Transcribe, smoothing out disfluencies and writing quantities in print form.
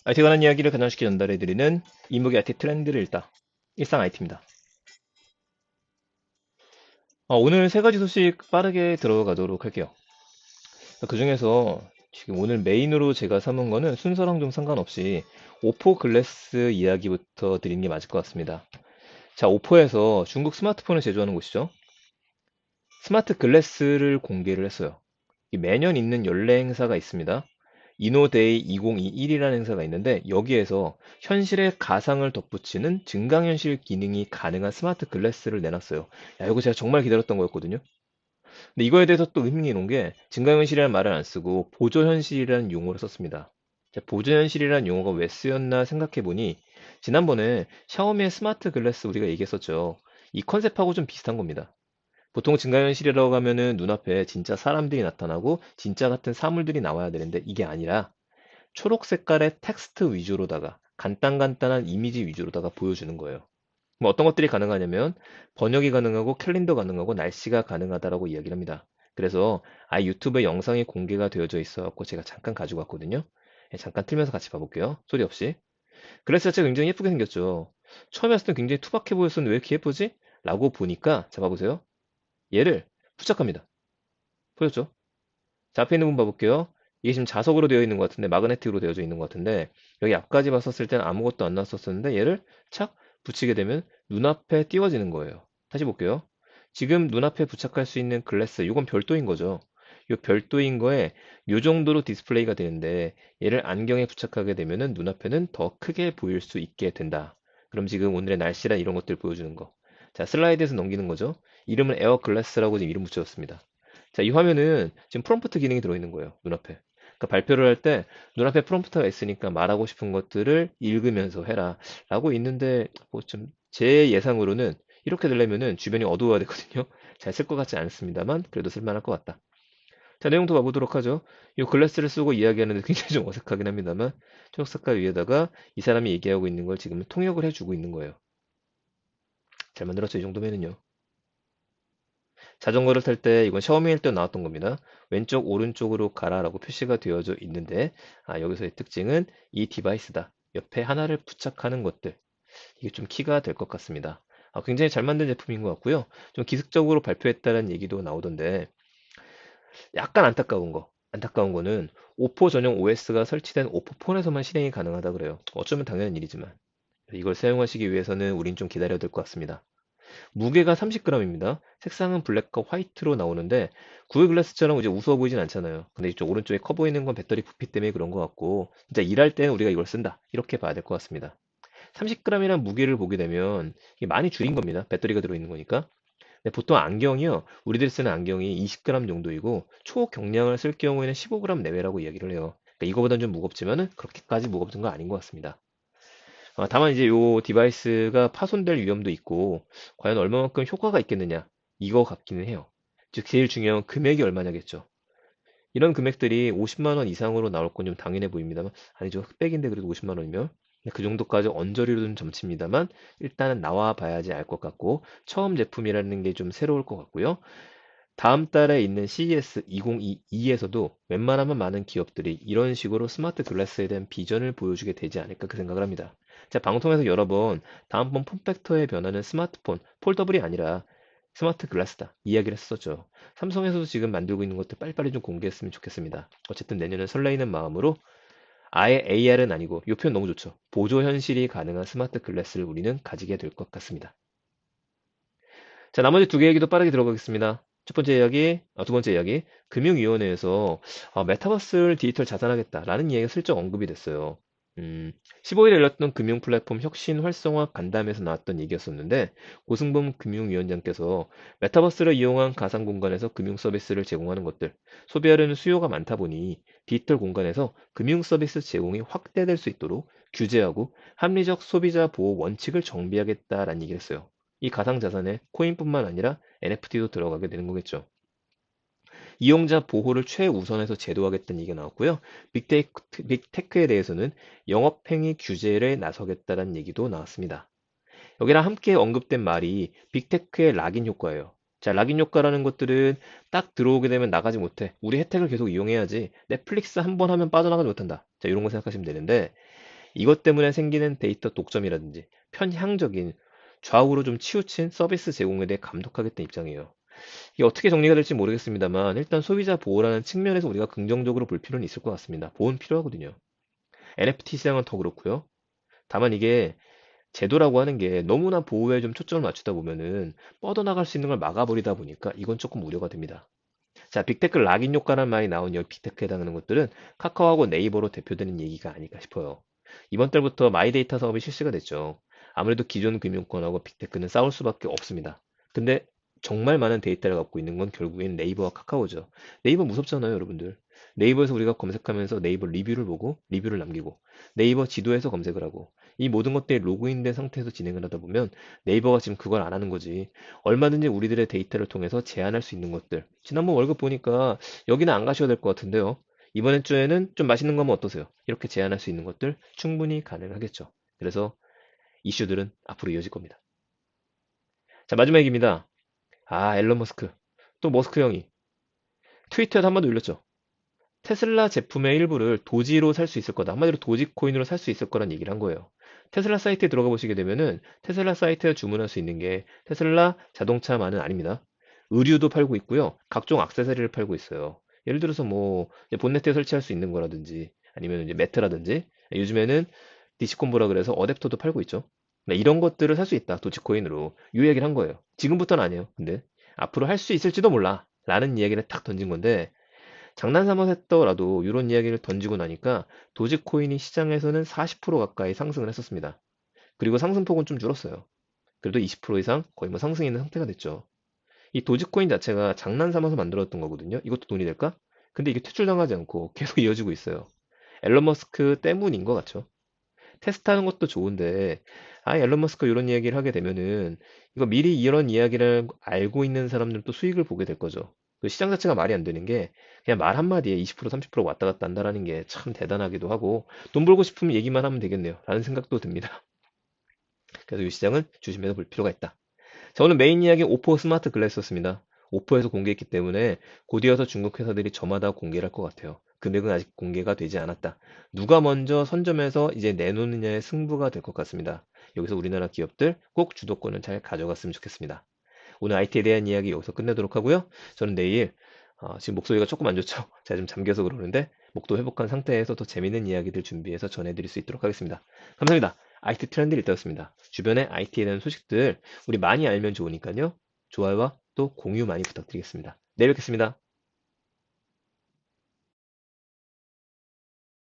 IT에 관한 이야기를 가능하게 전달해드리는 이목의 IT 트렌드를 읽다. 일상 IT입니다. 오늘 세 가지 소식 빠르게 들어가도록 할게요. 그 중에서 지금 오늘 메인으로 제가 삼은 거는 순서랑 좀 상관없이 오포 글래스 이야기부터 드리는 게 맞을 것 같습니다. 자, 오포에서 중국 스마트폰을 제조하는 곳이죠. 스마트 글래스를 공개를 했어요. 매년 있는 연례 행사가 있습니다. 이노데이 2021이라는 행사가 있는데 여기에서 현실에 가상을 덧붙이는 증강현실 기능이 가능한 스마트 글래스를 내놨어요. 야, 이거 제가 정말 기다렸던 거였거든요. 근데 이거에 대해서 또 의문이 놓은 게 증강현실이라는 말을 안 쓰고 보조현실이라는 용어를 썼습니다. 자, 보조현실이라는 용어가 왜 쓰였나 생각해 보니 지난번에 샤오미의 스마트 글래스 우리가 얘기했었죠. 이 컨셉하고 좀 비슷한 겁니다. 보통 증강현실이라고 하면은 눈앞에 진짜 사람들이 나타나고 진짜 같은 사물들이 나와야 되는데 이게 아니라 초록 색깔의 텍스트 위주로다가 간단간단한 이미지 위주로다가 보여주는 거예요. 뭐 어떤 것들이 가능하냐면 번역이 가능하고 캘린더 가능하고 날씨가 가능하다라고 이야기를 합니다. 그래서 유튜브에 영상이 공개가 되어져 있어갖고 제가 잠깐 가지고 왔거든요. 예, 잠깐 틀면서 같이 봐볼게요. 소리 없이. 글래스 자체가 굉장히 예쁘게 생겼죠. 처음에 봤을 때 굉장히 투박해 보였었는데 왜 이렇게 예쁘지? 라고 보니까 잡아보세요. 얘를 부착합니다. 보였죠? 자, 앞에 있는 분 봐볼게요. 이게 지금 자석으로 되어 있는 것 같은데, 마그네틱으로 되어져 있는 것 같은데, 여기 앞까지 봤었을 때는 아무것도 안 나왔었는데, 얘를 착 붙이게 되면 눈앞에 띄워지는 거예요. 다시 볼게요. 지금 눈앞에 부착할 수 있는 글래스, 이건 별도인 거죠. 이 별도인 거에 이 정도로 디스플레이가 되는데, 얘를 안경에 부착하게 되면은 눈앞에는 더 크게 보일 수 있게 된다. 그럼 지금 오늘의 날씨랑 이런 것들 보여주는 거. 자, 슬라이드에서 넘기는 거죠. 이름을 에어 글래스라고 지금 이름 붙였습니다. 자, 이 화면은 지금 프롬프트 기능이 들어있는 거예요. 눈앞에. 그러니까 발표를 할 때 눈앞에 프롬프트가 있으니까 말하고 싶은 것들을 읽으면서 해라 라고 있는데 뭐 좀 제 예상으로는 이렇게 되려면은 주변이 어두워야 되거든요. 잘 쓸 것 같지 않습니다만 그래도 쓸만할 것 같다. 자, 내용도 봐보도록 하죠. 이 글래스를 쓰고 이야기하는데 굉장히 좀 어색하긴 합니다만 초록 색깔 위에다가 이 사람이 얘기하고 있는 걸 지금 통역을 해주고 있는 거예요. 잘 만들었죠, 이 정도면은요. 자전거를 탈 때 이건 샤오미일 때 나왔던 겁니다. 왼쪽 오른쪽으로 가라라고 표시가 되어져 있는데 여기서의 특징은 이 디바이스다. 옆에 하나를 부착하는 것들. 이게 좀 키가 될 것 같습니다. 굉장히 잘 만든 제품인 것 같고요. 좀 기술적으로 발표했다는 얘기도 나오던데 약간 안타까운 거. 안타까운 거는 오포 전용 OS가 설치된 오포폰에서만 실행이 가능하다 그래요. 어쩌면 당연한 일이지만 이걸 사용하시기 위해서는 우린 좀 기다려야 될 것 같습니다. 무게가 30g입니다. 색상은 블랙과 화이트로 나오는데 구글 글래스처럼 이제 우스워 보이진 않잖아요. 근데 이쪽 오른쪽에 커 보이는 건 배터리 부피 때문에 그런 것 같고 진짜 일할 때는 우리가 이걸 쓴다. 이렇게 봐야 될 것 같습니다. 30g이란 무게를 보게 되면 이게 많이 줄인 겁니다. 배터리가 들어있는 거니까. 근데 보통 안경이요. 우리들이 쓰는 안경이 20g 정도이고 초경량을 쓸 경우에는 15g 내외라고 이야기를 해요. 그러니까 이거보다는 좀 무겁지만은 그렇게까지 무겁은 거 아닌 것 같습니다. 다만 이제 요 디바이스가 파손될 위험도 있고 과연 얼마만큼 효과가 있겠느냐 이거 같기는 해요. 즉 제일 중요한 금액이 얼마냐겠죠. 이런 금액들이 50만 원 이상으로 나올 건 좀 당연해 보입니다만 아니죠. 흑백인데 그래도 50만 원이면 그 정도까지 언저리로는 점칩니다만 일단은 나와 봐야지 알 것 같고 처음 제품이라는 게 좀 새로울 것 같고요. 다음 달에 있는 CES 2022에서도 웬만하면 많은 기업들이 이런 식으로 스마트 글래스에 대한 비전을 보여주게 되지 않을까 그 생각을 합니다. 자, 방송에서 여러 번 다음번 폼팩터의 변화는 스마트폰, 폴더블이 아니라 스마트 글라스다 이야기를 했었죠. 삼성에서도 지금 만들고 있는 것들 빨리빨리 좀 공개했으면 좋겠습니다. 어쨌든 내년은 설레이는 마음으로 아예 AR은 아니고 이 표현 너무 좋죠. 보조 현실이 가능한 스마트 글래스를 우리는 가지게 될 것 같습니다. 자, 나머지 두 개 얘기도 빠르게 들어가겠습니다. 첫 번째 이야기, 두 번째 이야기. 금융위원회에서 메타버스를 디지털 자산하겠다라는 이야기가 슬쩍 언급이 됐어요. 15일에 열렸던 금융 플랫폼 혁신 활성화 간담회에서 나왔던 얘기였었는데, 고승범 금융위원장께서 메타버스를 이용한 가상 공간에서 금융 서비스를 제공하는 것들, 소비하려는 수요가 많다 보니 디지털 공간에서 금융 서비스 제공이 확대될 수 있도록 규제하고 합리적 소비자 보호 원칙을 정비하겠다라는 얘기를 했어요. 이 가상자산에 코인뿐만 아니라 NFT도 들어가게 되는 거겠죠. 이용자 보호를 최우선해서 제도하겠다는 얘기가 나왔고요. 빅테크에 대해서는 영업행위 규제에 나서겠다는 얘기도 나왔습니다. 여기랑 함께 언급된 말이 빅테크의 락인 효과예요. 자, 락인 효과라는 것들은 딱 들어오게 되면 나가지 못해. 우리 혜택을 계속 이용해야지. 넷플릭스 한 번 하면 빠져나가지 못한다. 자, 이런 거 생각하시면 되는데 이것 때문에 생기는 데이터 독점이라든지 편향적인 좌우로 좀 치우친 서비스 제공에 대해 감독하겠다는 입장이에요. 이게 어떻게 정리가 될지 모르겠습니다만 일단 소비자 보호라는 측면에서 우리가 긍정적으로 볼 필요는 있을 것 같습니다. 보호는 필요하거든요. NFT 시장은 더 그렇고요. 다만 이게 제도라고 하는 게 너무나 보호에 좀 초점을 맞추다 보면은 뻗어나갈 수 있는 걸 막아버리다 보니까 이건 조금 우려가 됩니다. 자, 빅테크 락인 효과란 말이 나온 여기 빅테크에 해당하는 것들은 카카오하고 네이버로 대표되는 얘기가 아닐까 싶어요. 이번 달부터 마이데이터 사업이 실시가 됐죠. 아무래도 기존 금융권하고 빅테크는 싸울 수밖에 없습니다. 근데 정말 많은 데이터를 갖고 있는 건 결국엔 네이버와 카카오죠. 네이버 무섭잖아요, 여러분들. 네이버에서 우리가 검색하면서 네이버 리뷰를 보고 리뷰를 남기고 네이버 지도에서 검색을 하고 이 모든 것들이 로그인된 상태에서 진행을 하다 보면 네이버가 지금 그걸 안 하는 거지. 얼마든지 우리들의 데이터를 통해서 제한할 수 있는 것들. 지난번 월급 보니까 여기는 안 가셔야 될 것 같은데요. 이번 주에는 좀 맛있는 거 하면 어떠세요? 이렇게 제한할 수 있는 것들 충분히 가능하겠죠. 그래서 이슈들은 앞으로 이어질 겁니다. 자, 마지막 얘기입니다. 아, 앨런 머스크. 또 머스크 형이 트위터에서 한번 더 올렸죠. 테슬라 제품의 일부를 도지로 살 수 있을 거다. 한마디로 도지코인으로 살 수 있을 거란 얘기를 한 거예요. 테슬라 사이트에 들어가 보시게 되면은 테슬라 사이트에 주문할 수 있는 게 테슬라 자동차만은 아닙니다. 의류도 팔고 있고요. 각종 액세서리를 팔고 있어요. 예를 들어서 뭐 이제 본네트에 설치할 수 있는 거라든지 아니면 이제 매트라든지 요즘에는 디시콤보라 그래서 어댑터도 팔고 있죠. 네, 이런 것들을 살 수 있다. 도지코인으로. 이 얘기를 한 거예요. 지금부터는 아니에요. 근데 앞으로 할 수 있을지도 몰라. 라는 이야기를 탁 던진 건데 장난 삼아서 했더라도 이런 이야기를 던지고 나니까 도지코인이 시장에서는 40% 가까이 상승을 했었습니다. 그리고 상승폭은 좀 줄었어요. 그래도 20% 이상 거의 뭐 상승 있는 상태가 됐죠. 이 도지코인 자체가 장난 삼아서 만들었던 거거든요. 이것도 돈이 될까? 근데 이게 퇴출당하지 않고 계속 이어지고 있어요. 앨런 머스크 때문인 것 같죠. 테스트하는 것도 좋은데, 아, 앨런 머스크 이런 이야기를 하게 되면은, 이거 미리 이런 이야기를 알고 있는 사람들도 수익을 보게 될 거죠. 그 시장 자체가 말이 안 되는 게, 그냥 말 한마디에 20% 30% 왔다 갔다 한다라는 게 참 대단하기도 하고, 돈 벌고 싶으면 얘기만 하면 되겠네요. 라는 생각도 듭니다. 그래서 이 시장은 조심해서 볼 필요가 있다. 자, 오늘 메인 이야기 오포 스마트 글래스였습니다. 오포에서 공개했기 때문에 곧 이어서 중국 회사들이 저마다 공개를 할 것 같아요. 금액은 아직 공개가 되지 않았다. 누가 먼저 선점해서 이제 내놓느냐의 승부가 될 것 같습니다. 여기서 우리나라 기업들 꼭 주도권을 잘 가져갔으면 좋겠습니다. 오늘 IT에 대한 이야기 여기서 끝내도록 하고요. 저는 내일 지금 목소리가 조금 안 좋죠? 제가 좀 잠겨서 그러는데 목도 회복한 상태에서 더 재밌는 이야기들 준비해서 전해드릴 수 있도록 하겠습니다. 감사합니다. IT 트렌드 일다였습니다. 주변에 IT에 대한 소식들 우리 많이 알면 좋으니까요. 좋아요와 또 공유 많이 부탁드리겠습니다. 내일 뵙겠습니다.